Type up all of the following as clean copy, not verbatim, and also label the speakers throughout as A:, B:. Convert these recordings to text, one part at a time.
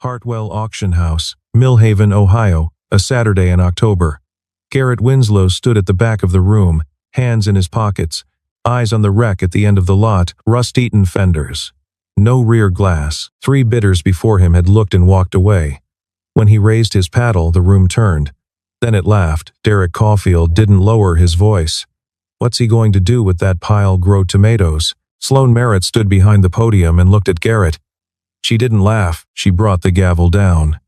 A: Hartwell Auction House, Millhaven, Ohio, a Saturday in October. Garrett Winslow stood at the back of the room, hands in his pockets, eyes on the wreck at the end of the lot, rust-eaten fenders. No rear glass. 3 bidders before him had looked and walked away. When he raised his paddle, the room turned. Then it laughed. Derek Caulfield didn't lower his voice. What's he going to do with that pile grow tomatoes? Sloane Merritt stood behind the podium and looked at Garrett. She didn't laugh. She brought the gavel down.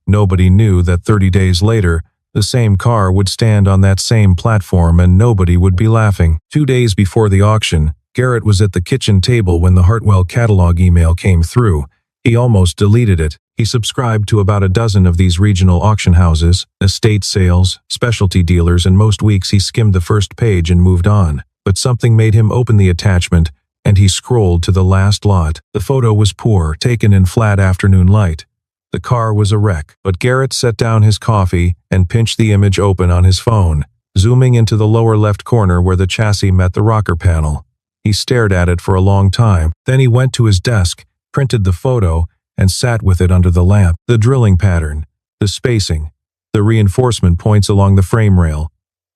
A: Nobody knew that 30 days later, the same car would stand on that same platform and nobody would be laughing. 2 days before the auction, Garrett was at the kitchen table when the Hartwell catalog email came through. He almost deleted it. He subscribed to about a dozen of these regional auction houses, estate sales, specialty dealers, and most weeks he skimmed the first page and moved on. But something made him open the attachment, and he scrolled to the last lot. The photo was poor, taken in flat afternoon light. The car was a wreck, but Garrett set down his coffee and pinched the image open on his phone, zooming into the lower left corner where the chassis met the rocker panel. He stared at it for a long time. Then he went to his desk, printed the photo, and sat with it under the lamp. The drilling pattern, the spacing, the reinforcement points along the frame rail.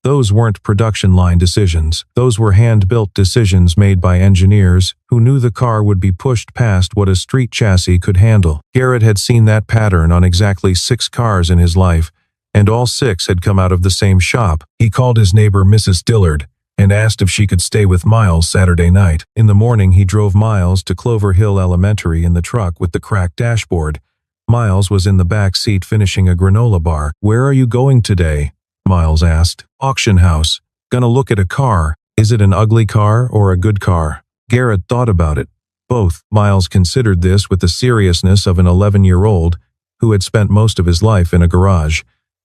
A: Those weren't production line decisions. Those were hand-built decisions made by engineers who knew the car would be pushed past what a street chassis could handle. Garrett had seen that pattern on exactly 6 cars in his life, and all 6 had come out of the same shop. He called his neighbor Mrs. Dillard and asked if she could stay with Miles Saturday night. In the morning, he drove Miles to Clover Hill Elementary in the truck with the cracked dashboard. Miles was in the back seat finishing a granola bar. "Where are you going today?" Miles asked. "Auction house. Gonna look at a car. Is it an ugly car or a good car?" Garrett thought about it. Both. Miles considered this with the seriousness of an 11-year-old who had spent most of his life in a garage.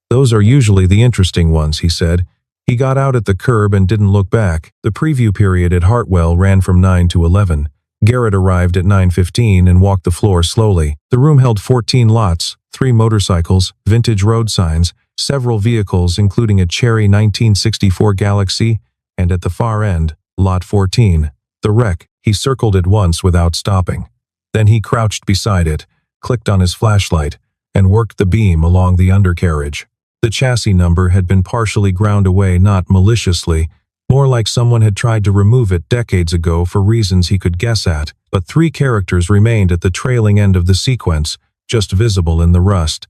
A: "Those are usually the interesting ones," he said. He got out at the curb and didn't look back. The preview period at Hartwell ran from 9 to 11. Garrett arrived at 9:15 and walked the floor slowly. The room held 14 lots, 3 motorcycles, vintage road signs, several vehicles including a cherry 1964 Galaxy, and at the far end, Lot 14, the wreck. He circled it once without stopping. Then he crouched beside it, clicked on his flashlight, and worked the beam along the undercarriage. The chassis number had been partially ground away, not maliciously, more like someone had tried to remove it decades ago for reasons he could guess at, but 3 characters remained at the trailing end of the sequence, just visible in the rust.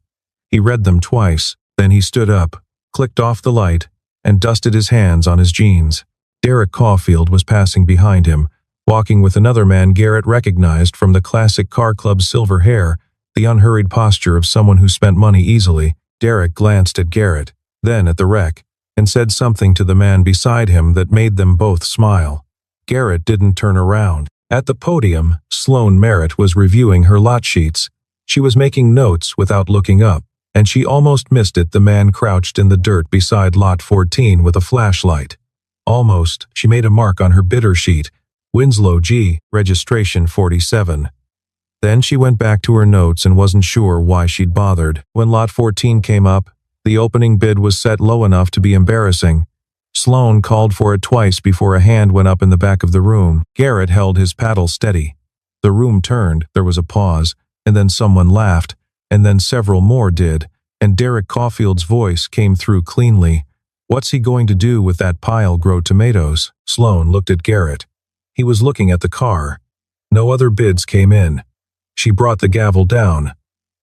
A: He read them twice, then he stood up, clicked off the light, and dusted his hands on his jeans. Derek Caulfield was passing behind him, walking with another man Garrett recognized from the classic car club's silver hair, the unhurried posture of someone who spent money easily. Derek glanced at Garrett, then at the wreck, and said something to the man beside him that made them both smile. Garrett didn't turn around. At the podium, Sloane Merritt was reviewing her lot sheets. She was making notes without looking up, and she almost missed it. The man crouched in the dirt beside Lot 14 with a flashlight. Almost. She made a mark on her bidder sheet. Winslow G. Registration 47. Then she went back to her notes and wasn't sure why she'd bothered. When Lot 14 came up, the opening bid was set low enough to be embarrassing. Sloane called for it twice before a hand went up in the back of the room. Garrett held his paddle steady. The room turned, there was a pause, and then someone laughed, and then several more did, and Derek Caulfield's voice came through cleanly. "What's he going to do with that pile grow tomatoes?" Sloane looked at Garrett. He was looking at the car. No other bids came in. She brought the gavel down.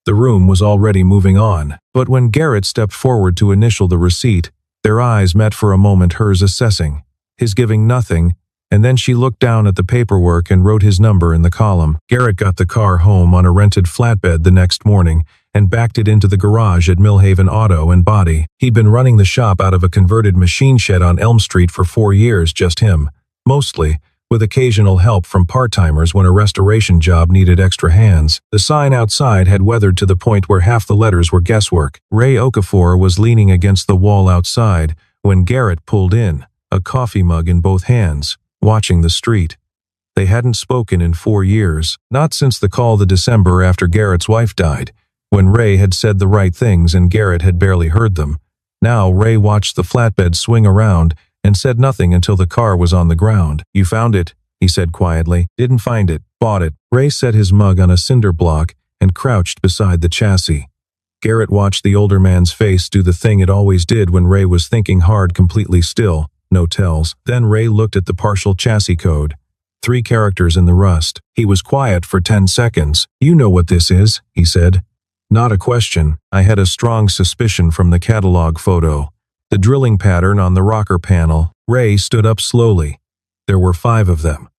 A: The room was already moving on, but when Garrett stepped forward to initial the receipt, their eyes met for a moment, hers assessing, his giving nothing, and then she looked down at the paperwork and wrote his number in the column. Garrett got the car home on a rented flatbed the next morning and backed it into the garage at Millhaven Auto and Body. He'd been running the shop out of a converted machine shed on Elm Street for 4 years, just him, mostly, with occasional help from part-timers when a restoration job needed extra hands. The sign outside had weathered to the point where half the letters were guesswork. Ray Okafor was leaning against the wall outside when Garrett pulled in, a coffee mug in both hands, watching the street. They hadn't spoken in 4 years, not since the call the December after Garrett's wife died, when Ray had said the right things and Garrett had barely heard them. Now Ray watched the flatbed swing around and said nothing until the car was on the ground. "You found it," he said quietly. "Didn't find it. Bought it." Ray set his mug on a cinder block and crouched beside the chassis. Garrett watched the older man's face do the thing it always did when Ray was thinking hard, completely still, no tells. Then Ray looked at the partial chassis code. 3 characters in the rust. He was quiet for 10 seconds. "You know what this is," he said. "Not a question. I had a strong suspicion from the catalog photo. The drilling pattern on the rocker panel." Ray stood up slowly. There were 5 of them.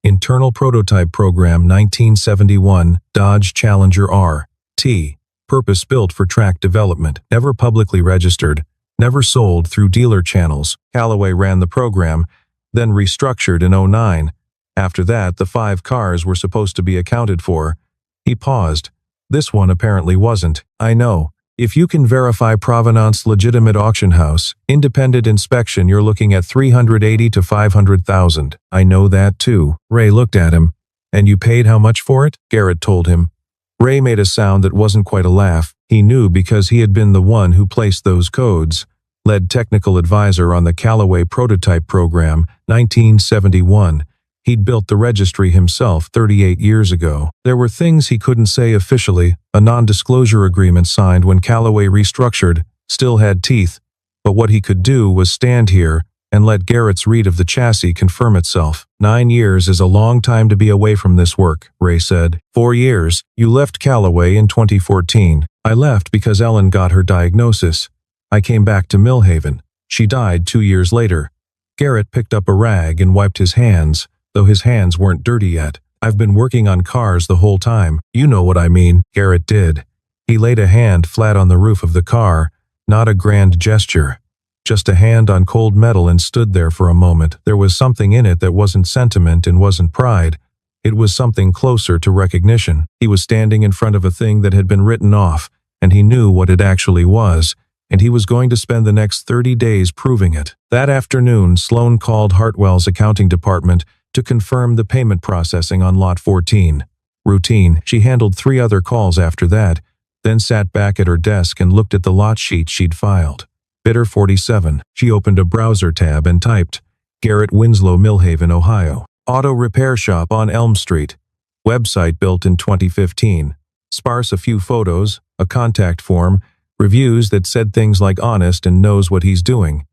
A: Internal Prototype Program 1971, Dodge Challenger R.T. Purpose-built for track development. Never publicly registered. Never sold through dealer channels. Callaway ran the program, then restructured in '09. After that, the 5 cars were supposed to be accounted for. He paused. "This one apparently wasn't." "I know. If you can verify provenance, legitimate auction house, independent inspection, you're looking at 380 to 500,000. I know that too." Ray looked at him. "And you paid how much for it?" Garrett told him. Ray made a sound that wasn't quite a laugh. He knew because he had been the one who placed those codes. Lead technical advisor on the Callaway Prototype Program, 1971. He'd built the registry himself 38 years ago. There were things he couldn't say officially. A non-disclosure agreement signed when Callaway restructured still had teeth. But what he could do was stand here and let Garrett's read of the chassis confirm itself. 9 years is a long time to be away from this work, Ray said. 4 years. You left Callaway in 2014. I left because Ellen got her diagnosis. I came back to Millhaven. She died 2 years later. Garrett picked up a rag and wiped his hands, though his hands weren't dirty yet. I've been working on cars the whole time. You know what I mean. Garrett did. He laid a hand flat on the roof of the car, not a grand gesture. Just a hand on cold metal, and stood there for a moment. There was something in it that wasn't sentiment and wasn't pride. It was something closer to recognition. He was standing in front of a thing that had been written off, and he knew what it actually was, and he was going to spend the next 30 days proving it. That afternoon, Sloan called Hartwell's accounting department to confirm the payment processing on Lot 14. Routine. She handled 3 other calls after that, then sat back at her desk and looked at the lot sheet she'd filed. Bidder 47. She opened a browser tab and typed, Garrett Winslow, Millhaven, Ohio. Auto repair shop on Elm Street. Website built in 2015. Sparse a few photos, a contact form, reviews that said things like honest and knows what he's doing.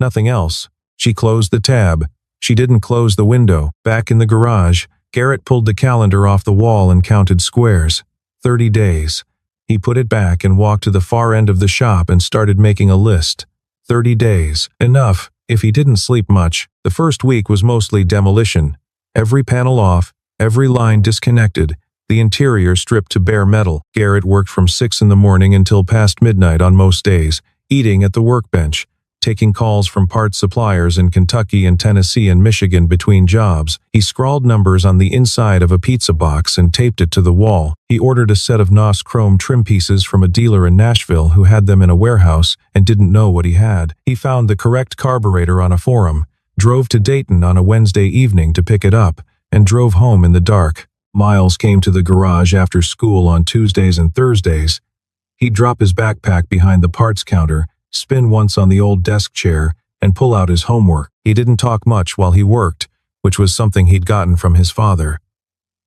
A: Nothing else. She closed the tab. She didn't close the window. Back in the garage, Garrett pulled the calendar off the wall and counted squares. 30 days. He put it back and walked to the far end of the shop and started making a list. 30 days. Enough. If he didn't sleep much, the first week was mostly demolition. Every panel off, every line disconnected, the interior stripped to bare metal. Garrett worked from 6 in the morning until past midnight on most days, eating at the workbench, taking calls from parts suppliers in Kentucky and Tennessee and Michigan between jobs. He scrawled numbers on the inside of a pizza box and taped it to the wall. He ordered a set of NOS chrome trim pieces from a dealer in Nashville who had them in a warehouse and didn't know what he had. He found the correct carburetor on a forum, drove to Dayton on a Wednesday evening to pick it up, and drove home in the dark. Miles came to the garage after school on Tuesdays and Thursdays. He'd drop his backpack behind the parts counter, spin once on the old desk chair, and pull out his homework. He didn't talk much while he worked, which was something he'd gotten from his father.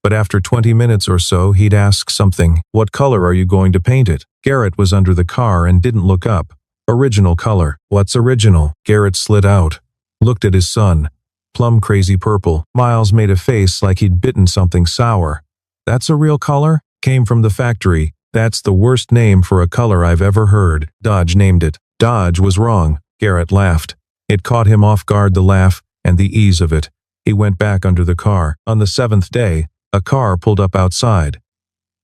A: But after 20 minutes or so, he'd ask something. What color are you going to paint it? Garrett was under the car and didn't look up. Original color. What's original? Garrett slid out. Looked at his son. Plum crazy purple. Miles made a face like he'd bitten something sour. That's a real color? Came from the factory. That's the worst name for a color I've ever heard. Dodge named it. Dodge was wrong. Garrett laughed. It caught him off guard, the laugh and the ease of it. He went back under the car. On the 7th day, a car pulled up outside.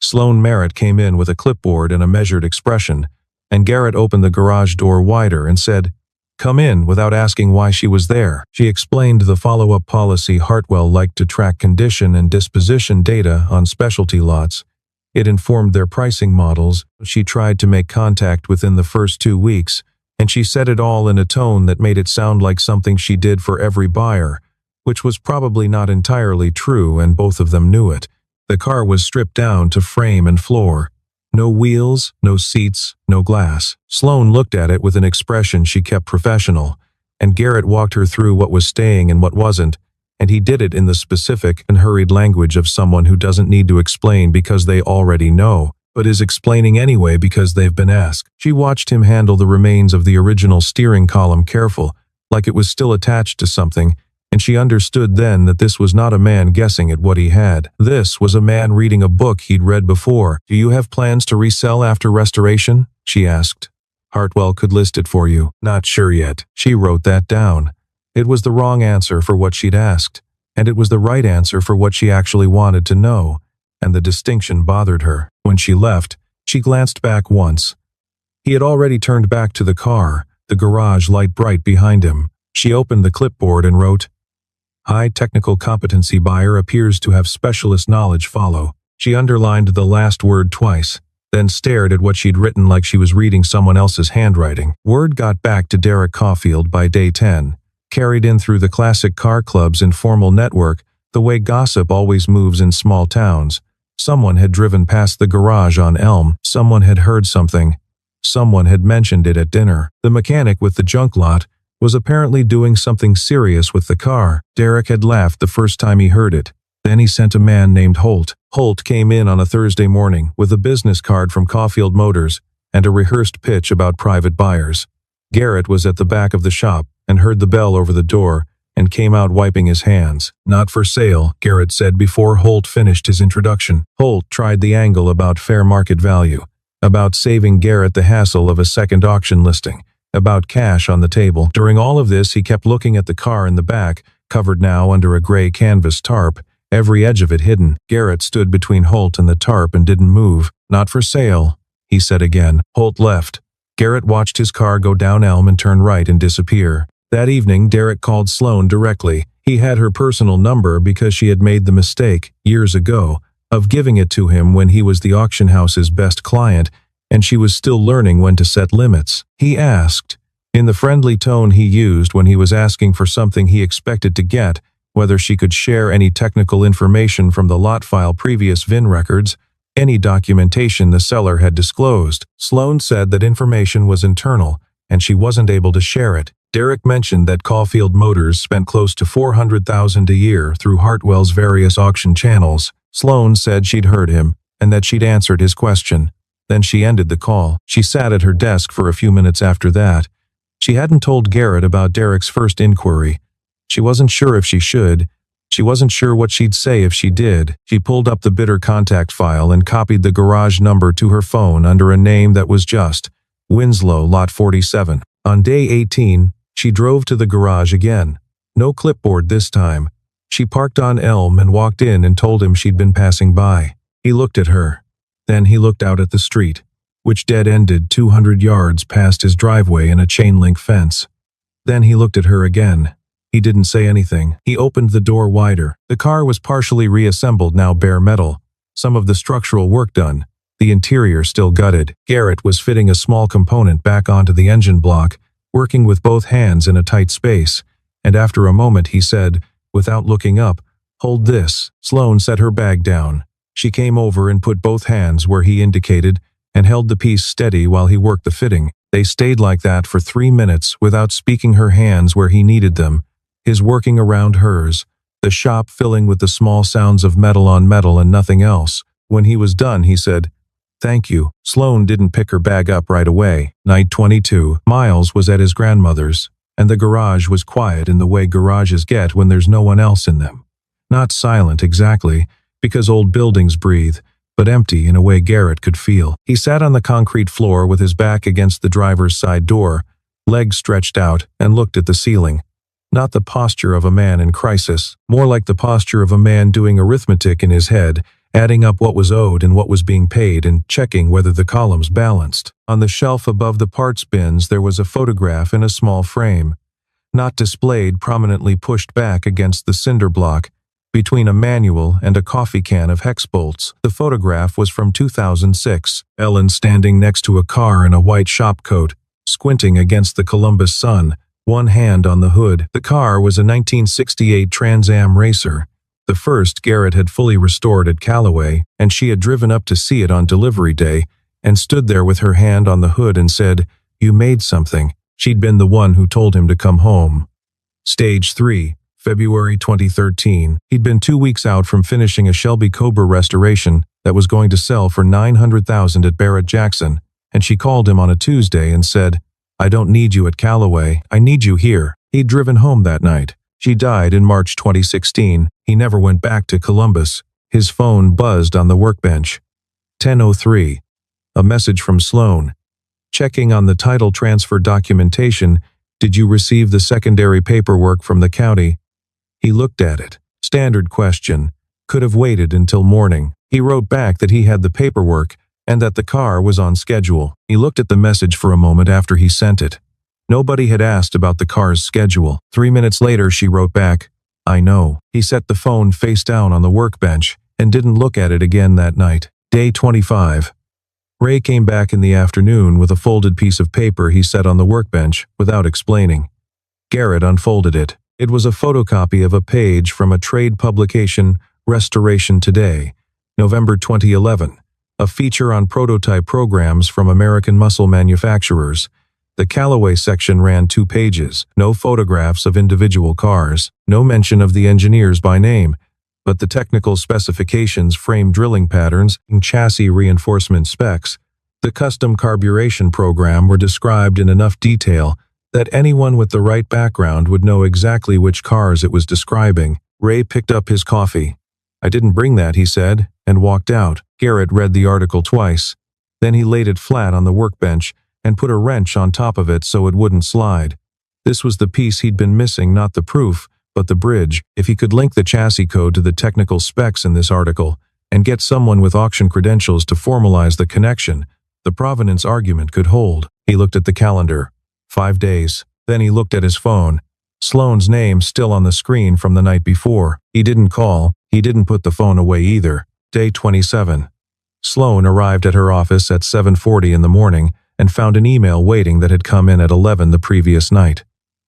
A: Sloan Merritt came in with a clipboard and a measured expression, and Garrett opened the garage door wider and said, "Come in," without asking why she was there. She explained the follow-up policy Hartwell liked to track condition and disposition data on specialty lots. It informed their pricing models. She tried to make contact within the first 2 weeks, and she said it all in a tone that made it sound like something she did for every buyer, which was probably not entirely true, and both of them knew it. The car was stripped down to frame and floor. No wheels, no seats, no glass. Sloan looked at it with an expression she kept professional, and Garrett walked her through what was staying and what wasn't, and he did it in the specific and hurried language of someone who doesn't need to explain because they already know, but is explaining anyway because they've been asked. She watched him handle the remains of the original steering column careful, like it was still attached to something, and she understood then that this was not a man guessing at what he had. This was a man reading a book he'd read before. "Do you have plans to resell after restoration?" she asked. "Hartwell could list it for you." "Not sure yet." She wrote that down. It was the wrong answer for what she'd asked, and it was the right answer for what she actually wanted to know, and the distinction bothered her. When she left, she glanced back once. He had already turned back to the car, the garage light bright behind him. She opened the clipboard and wrote, "High technical competency buyer appears to have specialist knowledge follow." She underlined the last word twice, then stared at what she'd written like she was reading someone else's handwriting. Word got back to Derek Caulfield by day 10, carried in through the classic car club's informal network, the way gossip always moves in small towns. Someone had driven past the garage on Elm. Someone had heard something. Someone had mentioned it at dinner. The mechanic with the junk lot was apparently doing something serious with the car. Derek had laughed the first time he heard it. Then he sent a man named Holt. Holt came in on a Thursday morning with a business card from Caulfield Motors and a rehearsed pitch about private buyers. Garrett was at the back of the shop and heard the bell over the door and came out wiping his hands. "Not for sale," Garrett said before Holt finished his introduction. Holt tried the angle about fair market value, about saving Garrett the hassle of a second auction listing, about cash on the table. During all of this, he kept looking at the car in the back, covered now under a gray canvas tarp, every edge of it hidden. Garrett stood between Holt and the tarp and didn't move. "Not for sale," he said again. Holt left. Garrett watched his car go down Elm and turn right and disappear. That evening, Derek called Sloane directly. He had her personal number because she had made the mistake, years ago, of giving it to him when he was the auction house's best client, and she was still learning when to set limits. He asked, in the friendly tone he used when he was asking for something he expected to get, whether she could share any technical information from the lot file previous VIN records, any documentation the seller had disclosed. Sloane said that information was internal, and she wasn't able to share it. Derek mentioned that Caulfield Motors spent close to $400,000 a year through Hartwell's various auction channels. Sloane said she'd heard him, and that she'd answered his question. Then she ended the call. She sat at her desk for a few minutes after that. She hadn't told Garrett about Derek's first inquiry. She wasn't sure if she should. She wasn't sure what she'd say if she did. She pulled up the bidder contact file and copied the garage number to her phone under a name that was just Winslow, Lot 47. On day 18, she drove to the garage again. No clipboard this time. She parked on Elm and walked in and told him she'd been passing by. He looked at her. Then he looked out at the street, which dead-ended 200 yards past his driveway and a chain-link fence. Then he looked at her again. He didn't say anything. He opened the door wider. The car was partially reassembled, now bare metal. Some of the structural work done. The interior still gutted. Garrett was fitting a small component back onto the engine block, working with both hands in a tight space, and after a moment he said, without looking up, "Hold this." Sloane set her bag down. She came over and put both hands where he indicated and held the piece steady while he worked the fitting. They stayed like that for 3 minutes without speaking, her hands where he needed them, his working around hers, the shop filling with the small sounds of metal on metal and nothing else. When he was done, he said, "Thank you." Sloane didn't pick her bag up right away. Night 22. Miles was at his grandmother's, and the garage was quiet in the way garages get when there's no one else in them. Not silent exactly, because old buildings breathe, but empty in a way Garrett could feel. He sat on the concrete floor with his back against the driver's side door, legs stretched out, and looked at the ceiling. Not the posture of a man in crisis, more like the posture of a man doing arithmetic in his head, adding up what was owed and what was being paid and checking whether the columns balanced. On the shelf above the parts bins there was a photograph in a small frame, not displayed, prominently pushed back against the cinder block, between a manual and a coffee can of hex bolts. The photograph was from 2006, Ellen standing next to a car in a white shop coat, squinting against the Columbus sun, one hand on the hood. The car was a 1968 Trans Am Racer, the first Garrett had fully restored at Callaway, and she had driven up to see it on delivery day, and stood there with her hand on the hood and said, "You made something." She'd been the one who told him to come home. Stage 3. February 2013. He'd been 2 weeks out from finishing a Shelby Cobra restoration that was going to sell for $900,000 at Barrett Jackson, and she called him on a Tuesday and said, "I don't need you at Callaway, I need you here." He'd driven home that night. She died in March 2016. He never went back to Columbus. His phone buzzed on the workbench. 10:03. A message from Sloan. Checking on the title transfer documentation, did you receive the secondary paperwork from the county? He looked at it. Standard question. Could have waited until morning. He wrote back that he had the paperwork and that the car was on schedule. He looked at the message for a moment after he sent it. Nobody had asked about the car's schedule. 3 minutes later, she wrote back, "I know." He set the phone face down on the workbench and didn't look at it again that night. Day 25. Ray came back in the afternoon with a folded piece of paper he set on the workbench without explaining. Garrett unfolded it. It was a photocopy of a page from a trade publication, Restoration Today, November 2011, a feature on prototype programs from American muscle manufacturers. The Callaway section ran 2 pages, no photographs of individual cars, no mention of the engineers by name, but the technical specifications, frame drilling patterns, and chassis reinforcement specs. The custom carburation program were described in enough detail that anyone with the right background would know exactly which cars it was describing. Ray picked up his coffee. "I didn't bring that," he said, and walked out. Garrett read the article twice. Then he laid it flat on the workbench and put a wrench on top of it so it wouldn't slide. This was the piece he'd been missing, not the proof, but the bridge. If he could link the chassis code to the technical specs in this article and get someone with auction credentials to formalize the connection, the provenance argument could hold. He looked at the calendar. 5 days. Then he looked at his phone. Sloan's name still on the screen from the night before. He didn't call. He didn't put the phone away either. Day 27. Sloan arrived at her office at 7:40 in the morning and found an email waiting that had come in at 11 the previous night.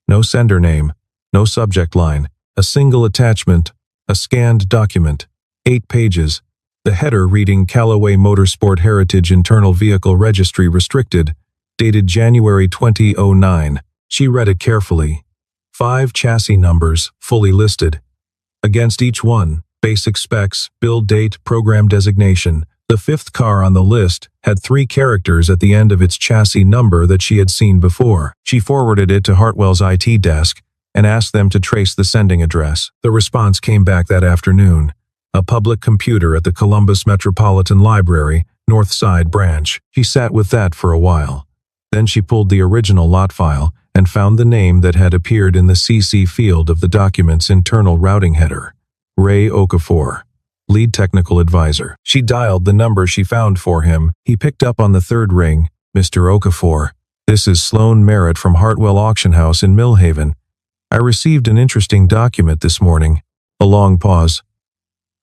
A: No sender name. No subject line. A single attachment. A scanned document. 8 pages. The header reading Callaway Motorsport Heritage Internal Vehicle Registry Restricted, dated January 2009. She read it carefully. 5 chassis numbers, fully listed. Against each one, basic specs, build date, program designation. The 5th car on the list had 3 characters at the end of its chassis number that she had seen before. She forwarded it to Hartwell's IT desk and asked them to trace the sending address. The response came back that afternoon. A public computer at the Columbus Metropolitan Library, North Side branch. She sat with that for a while. Then she pulled the original lot file and found the name that had appeared in the CC field of the document's internal routing header. Ray Okafor, lead technical advisor. She dialed the number she found for him. He picked up on the 3rd ring. "Mr. Okafor, this is Sloan Merritt from Hartwell Auction House in Millhaven. I received an interesting document this morning." A long pause.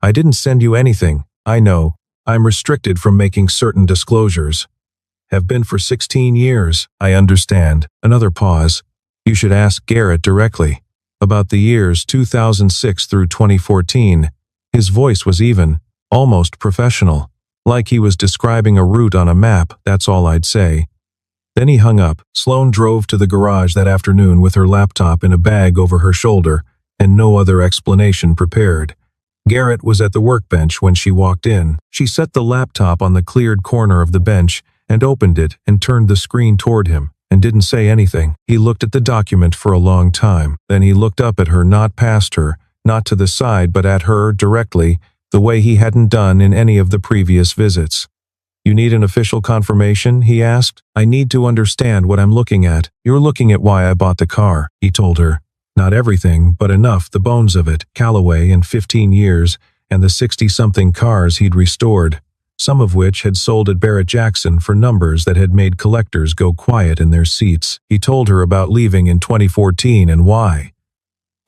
A: "I didn't send you anything. I know. I'm restricted from making certain disclosures. Have been for 16 years. I understand." Another pause. "You should ask Garrett directly. About the years 2006 through 2014. His voice was even, almost professional. Like he was describing a route on a map, that's all I'd say." Then he hung up. Sloan drove to the garage that afternoon with her laptop in a bag over her shoulder and no other explanation prepared. Garrett was at the workbench when she walked in. She set the laptop on the cleared corner of the bench and opened it and turned the screen toward him and didn't say anything. He looked at the document for a long time. Then he looked up at her, not past her, not to the side, but at her directly, the way he hadn't done in any of the previous visits. "You need an official confirmation?" he asked. "I need to understand what I'm looking at." "You're looking at why I bought the car," he told her. "Not everything, but enough, the bones of it. Callaway in 15 years, and the 60-something cars he'd restored, some of which had sold at Barrett Jackson for numbers that had made collectors go quiet in their seats." He told her about leaving in 2014 and why.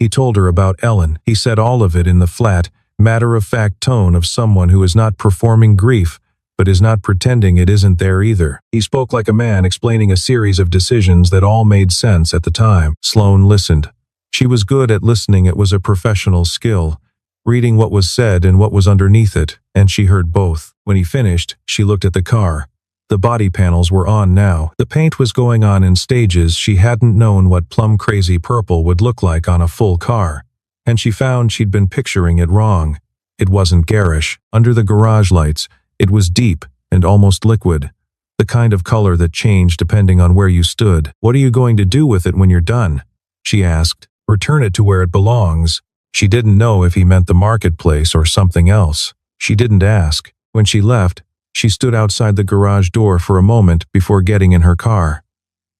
A: He told her about Ellen. He said all of it in the flat, matter-of-fact tone of someone who is not performing grief, but is not pretending it isn't there either. He spoke like a man explaining a series of decisions that all made sense at the time. Sloan listened. She was good at listening. It was a professional skill, reading what was said and what was underneath it, and she heard both. When he finished, she looked at the car. The body panels were on now. The paint was going on in stages. She hadn't known what plum-crazy purple would look like on a full car. and she found she'd been picturing it wrong. It wasn't garish. Under the garage lights, it was deep and almost liquid, the kind of color that changed depending on where you stood. "What are you going to do with it when you're done?" she asked. "Return it to where it belongs." She didn't know if he meant the marketplace or something else. She didn't ask. When she left, she stood outside the garage door for a moment before getting in her car.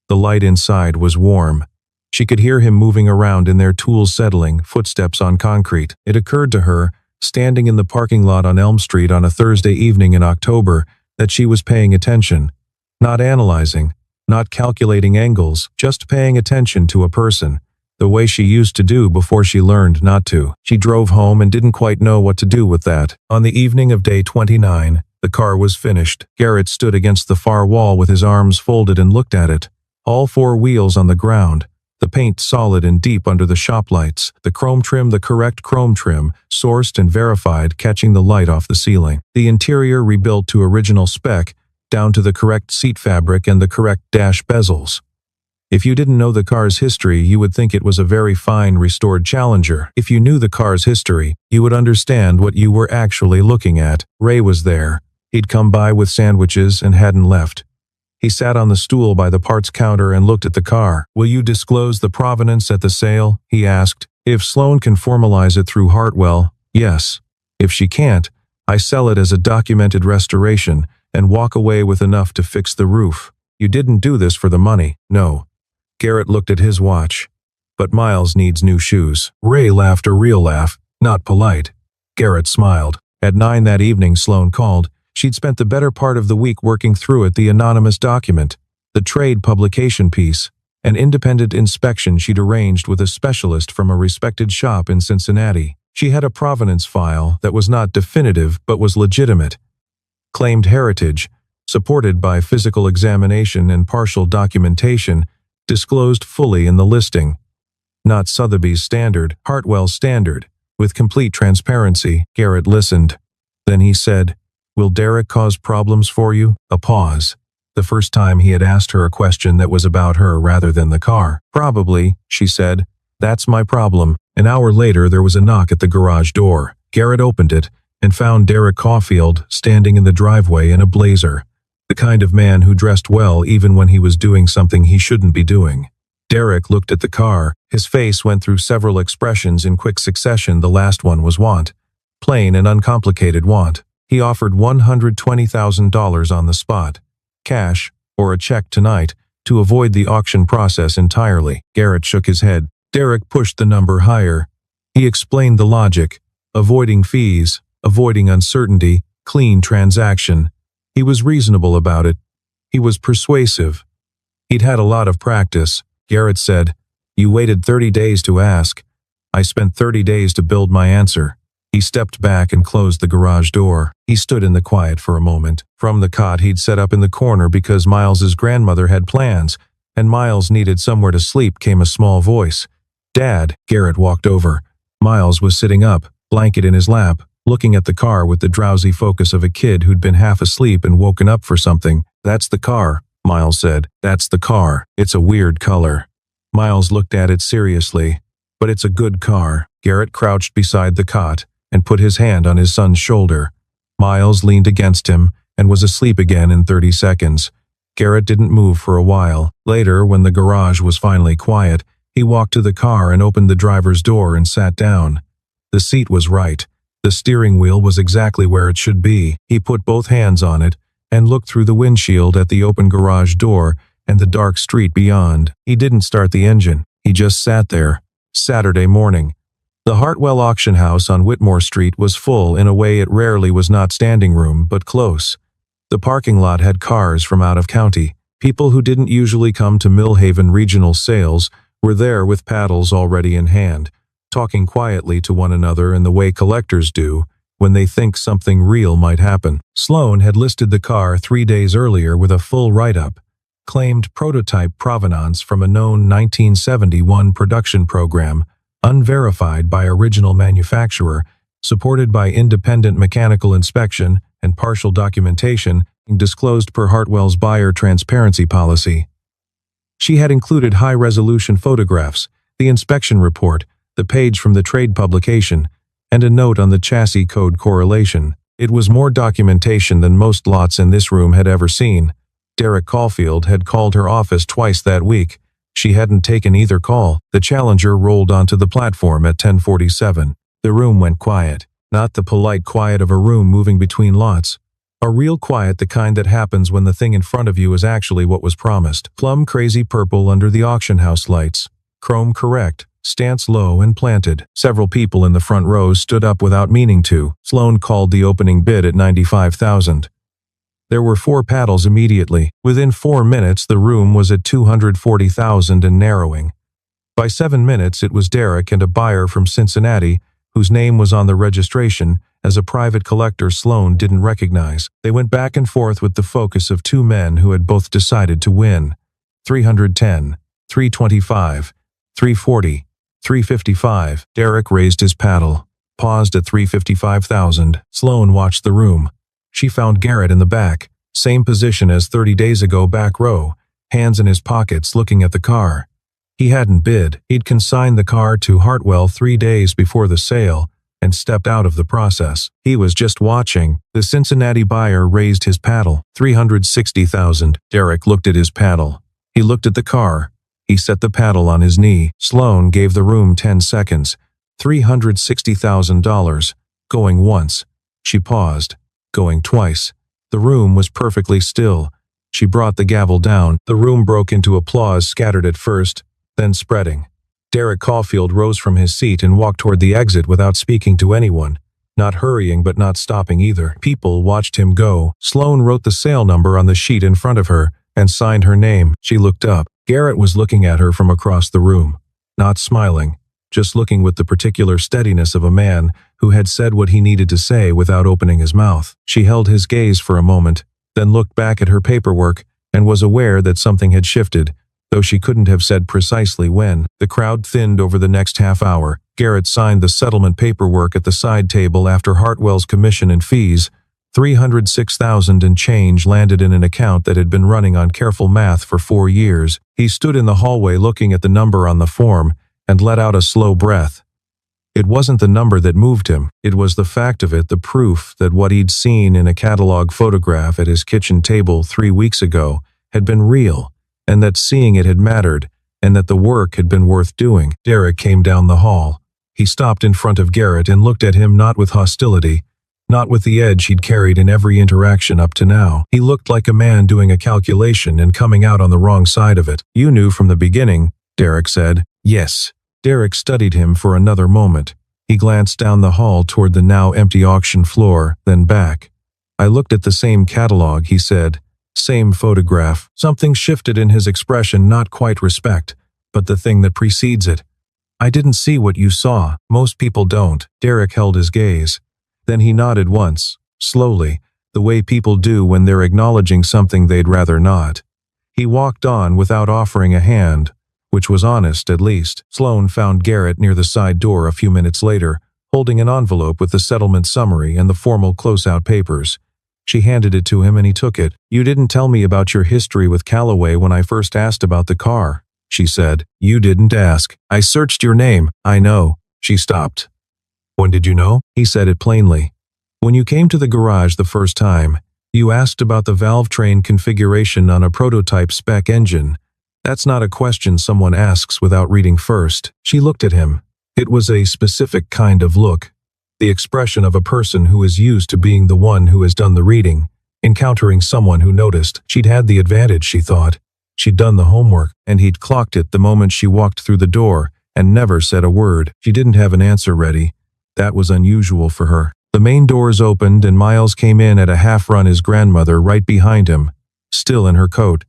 A: The light inside was warm. She could hear him moving around in there, tools settling, footsteps on concrete. It occurred to her, standing in the parking lot on Elm Street on a Thursday evening in October, that she was paying attention. Not analyzing, not calculating angles, just paying attention to a person, the way she used to do before she learned not to. She drove home and didn't quite know what to do with that. On the evening of day 29, the car was finished. Garrett stood against the far wall with his arms folded and looked at it. All four wheels on the ground, the paint solid and deep under the shop lights, the chrome trim, the correct chrome trim, sourced and verified, catching the light off the ceiling. The interior rebuilt to original spec, down to the correct seat fabric and the correct dash bezels. If you didn't know the car's history, you would think it was a very fine restored Challenger. If you knew the car's history, you would understand what you were actually looking at. Ray was there. He'd come by with sandwiches and hadn't left. He sat on the stool by the parts counter and looked at the car. "Will you disclose the provenance at the sale?" he asked. "If Sloan can formalize it through Hartwell, yes. If she can't, I sell it as a documented restoration and walk away with enough to fix the roof. You didn't do this for the money." "No." Garrett looked at his watch. "But Miles needs new shoes." Ray laughed a real laugh, not polite. Garrett smiled. At 9 that evening, Sloan called. She'd spent the better part of the week working through it, the anonymous document, the trade publication piece, an independent inspection she'd arranged with a specialist from a respected shop in Cincinnati. She had a provenance file that was not definitive but was legitimate. Claimed heritage, supported by physical examination and partial documentation, disclosed fully in the listing. Not Sotheby's standard, Hartwell's standard, with complete transparency. Garrett listened. Then he said, "Will Derek cause problems for you?" A pause. The first time he had asked her a question that was about her rather than the car. "Probably," she said. "That's my problem." An hour later, there was a knock at the garage door. Garrett opened it and found Derek Caulfield standing in the driveway in a blazer. The kind of man who dressed well even when he was doing something he shouldn't be doing. Derek looked at the car. His face went through several expressions in quick succession. The last one was want. Plain and uncomplicated want. He offered $120,000 on the spot. Cash, or a check tonight, to avoid the auction process entirely. Garrett shook his head. Derek pushed the number higher. He explained the logic. Avoiding fees, avoiding uncertainty, clean transaction. He was reasonable about it. He was persuasive. He'd had a lot of practice. Garrett said, "You waited 30 days to ask. I spent 30 days to build my answer." He stepped back and closed the garage door. He stood in the quiet for a moment. From the cot he'd set up in the corner because Miles's grandmother had plans, and Miles needed somewhere to sleep, came a small voice. "Dad." Garrett walked over. Miles was sitting up, blanket in his lap, looking at the car with the drowsy focus of a kid who'd been half asleep and woken up for something. "That's the car," Miles said. "That's the car. It's a weird color." Miles looked at it seriously. "But it's a good car." Garrett crouched beside the cot and put his hand on his son's shoulder. Miles leaned against him and was asleep again in 30 seconds. Garrett didn't move for a while. Later, when the garage was finally quiet, he walked to the car and opened the driver's door and sat down. The seat was right. The steering wheel was exactly where it should be. He put both hands on it and looked through the windshield at the open garage door and the dark street beyond. He didn't start the engine. He just sat there. Saturday morning. The Hartwell auction house on Whitmore Street was full in a way it rarely was, not standing room, but close. The parking lot had cars from out of county. People who didn't usually come to Millhaven regional sales were there with paddles already in hand, talking quietly to one another in the way collectors do when they think something real might happen. Sloan had listed the car 3 days earlier with a full write-up, claimed prototype provenance from a known 1971 production program, unverified by original manufacturer, supported by independent mechanical inspection and partial documentation, disclosed per Hartwell's buyer transparency policy. She had included high-resolution photographs, the inspection report, the page from the trade publication, and a note on the chassis code correlation. It was more documentation than most lots in this room had ever seen. Derek Caulfield had called her office twice that week. She hadn't taken either call. The Challenger rolled onto the platform at 10:47. The room went quiet. Not the polite quiet of a room moving between lots. A real quiet, the kind that happens when the thing in front of you is actually what was promised. Plum crazy purple under the auction house lights. Chrome correct. Stance low and planted. Several people in the front rows stood up without meaning to. Sloan called the opening bid at $95,000. There were 4 paddles immediately. Within 4 minutes, the room was at $240,000 and narrowing. By 7 minutes, it was Derek and a buyer from Cincinnati, whose name was on the registration as a private collector Sloan didn't recognize. They went back and forth with the focus of 2 men who had both decided to win. 310, 325, 340. 355. Derek raised his paddle, paused at 355,000. Sloan watched the room. She found Garrett in the back, same position as 30 days ago, back row, hands in his pockets looking at the car. He hadn't bid. He'd consigned the car to Hartwell 3 days before the sale and stepped out of the process. He was just watching. The Cincinnati buyer raised his paddle. 360,000. Derek looked at his paddle. He looked at the car. He set the paddle on his knee. Sloan gave the room 10 seconds. $360,000. Going once. She paused. Going twice. The room was perfectly still. She brought the gavel down. The room broke into applause, scattered at first, then spreading. Derek Caulfield rose from his seat and walked toward the exit without speaking to anyone. Not hurrying but not stopping either. People watched him go. Sloan wrote the sale number on the sheet in front of her and signed her name. She looked up. Garrett was looking at her from across the room, not smiling, just looking with the particular steadiness of a man who had said what he needed to say without opening his mouth. She held his gaze for a moment, then looked back at her paperwork and was aware that something had shifted, though she couldn't have said precisely when. The crowd thinned over the next half hour. Garrett signed the settlement paperwork at the side table after Hartwell's commission and fees. $306,000 and change landed in an account that had been running on careful math for 4 years. He stood in the hallway looking at the number on the form and let out a slow breath. It wasn't the number that moved him. It was the fact of it, the proof that what he'd seen in a catalog photograph at his kitchen table 3 weeks ago had been real, and that seeing it had mattered, and that the work had been worth doing. Derek came down the hall. He stopped in front of Garrett and looked at him, not with hostility, not with the edge he'd carried in every interaction up to now. He looked like a man doing a calculation and coming out on the wrong side of it. "You knew from the beginning," Derek said. "Yes." Derek studied him for another moment. He glanced down the hall toward the now empty auction floor, then back. "I looked at the same catalog," he said. "Same photograph." Something shifted in his expression, not quite respect, but the thing that precedes it. "I didn't see what you saw. Most people don't." Derek held his gaze. Then he nodded once, slowly, the way people do when they're acknowledging something they'd rather not. He walked on without offering a hand, which was honest at least. Sloan found Garrett near the side door a few minutes later, holding an envelope with the settlement summary and the formal closeout papers. She handed it to him and he took it. "You didn't tell me about your history with Callaway when I first asked about the car," she said. "You didn't ask. I searched your name." "I know." She stopped. "When did you know?" He said it plainly. "When you came to the garage the first time, you asked about the valve train configuration on a prototype spec engine. That's not a question someone asks without reading first." She looked at him. It was a specific kind of look, the expression of a person who is used to being the one who has done the reading, encountering someone who noticed. She'd had the advantage, she thought. She'd done the homework, and he'd clocked it the moment she walked through the door and never said a word. She didn't have an answer ready. That was unusual for her. The main doors opened and Miles came in at a half-run, his grandmother right behind him, still in her coat.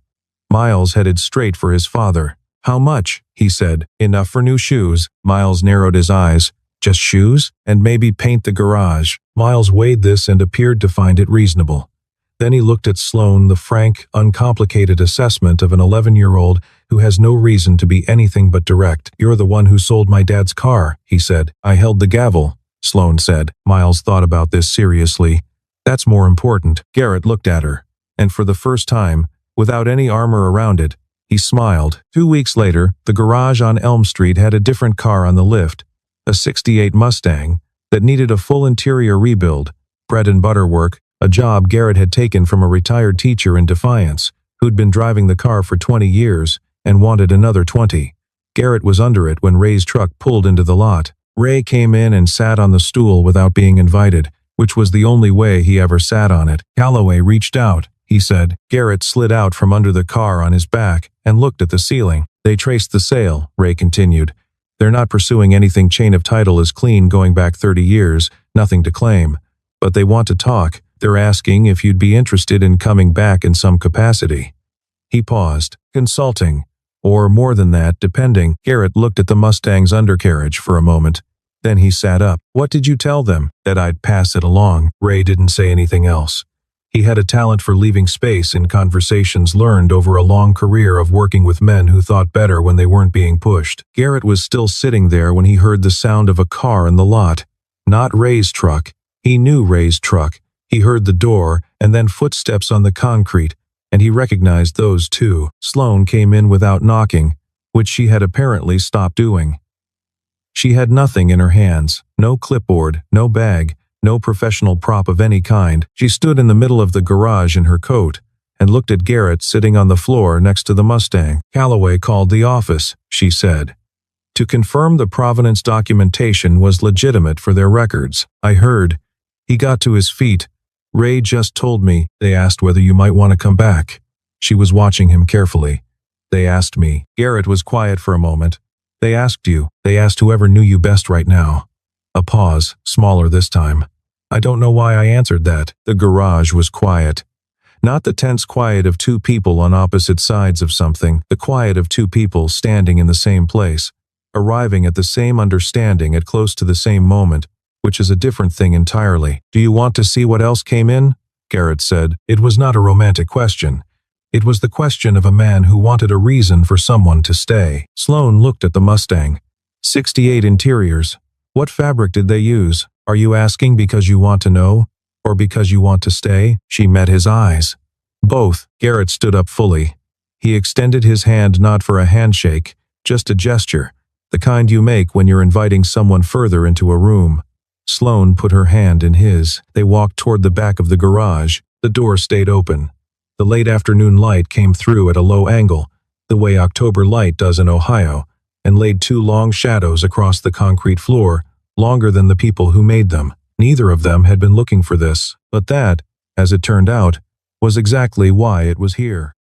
A: Miles headed straight for his father. "How much?" he said. "Enough for new shoes." Miles narrowed his eyes. "Just shoes? And maybe paint the garage." Miles weighed this and appeared to find it reasonable. Then he looked at Sloan, the frank, uncomplicated assessment of an 11-year-old who has no reason to be anything but direct. "You're the one who sold my dad's car," he said. "I held the gavel," Sloan said. Miles thought about this seriously. "That's more important." Garrett looked at her, and for the first time, without any armor around it, he smiled. 2 weeks later, the garage on Elm Street had a different car on the lift, a '68 Mustang that needed a full interior rebuild, bread and butter work, a job Garrett had taken from a retired teacher in Defiance, who'd been driving the car for 20 years and wanted another 20. Garrett was under it when Ray's truck pulled into the lot. Ray came in and sat on the stool without being invited, which was the only way he ever sat on it. Calloway reached out, he said. Garrett slid out from under the car on his back and looked at the ceiling. They traced the sale, Ray continued. They're not pursuing anything. Chain of title is clean going back 30 years, nothing to claim. But they want to talk. They're asking if you'd be interested in coming back in some capacity. He paused. Consulting. Or more than that, depending. Garrett looked at the Mustang's undercarriage for a moment. Then he sat up. What did you tell them? That I'd pass it along. Ray didn't say anything else. He had a talent for leaving space in conversations learned over a long career of working with men who thought better when they weren't being pushed. Garrett was still sitting there when he heard the sound of a car in the lot. Not Ray's truck. He knew Ray's truck. He heard the door and then footsteps on the concrete, and he recognized those too. Sloane came in without knocking, which she had apparently stopped doing. She had nothing in her hands, no clipboard, no bag, no professional prop of any kind. She stood in the middle of the garage in her coat and looked at Garrett sitting on the floor next to the Mustang. Calloway called the office, she said, to confirm the provenance documentation was legitimate for their records. I heard. He got to his feet. Ray just told me. They asked whether you might want to come back. She was watching him carefully. They asked me. Garrett was quiet for a moment. They asked you. They asked whoever knew you best right now. A pause, smaller this time. I don't know why I answered that. The garage was quiet. Not the tense quiet of two people on opposite sides of something, the quiet of two people standing in the same place, arriving at the same understanding at close to the same moment, which is a different thing entirely. Do you want to see what else came in? Garrett said. It was not a romantic question. It was the question of a man who wanted a reason for someone to stay. Sloane looked at the Mustang. 68 interiors. What fabric did they use? Are you asking because you want to know? Or because you want to stay? She met his eyes. Both. Garrett stood up fully. He extended his hand not for a handshake, just a gesture, the kind you make when you're inviting someone further into a room. Sloane put her hand in his. They walked toward the back of the garage. The door stayed open. The late afternoon light came through at a low angle, the way October light does in Ohio, and laid two long shadows across the concrete floor, longer than the people who made them. Neither of them had been looking for this, but that, as it turned out, was exactly why it was here.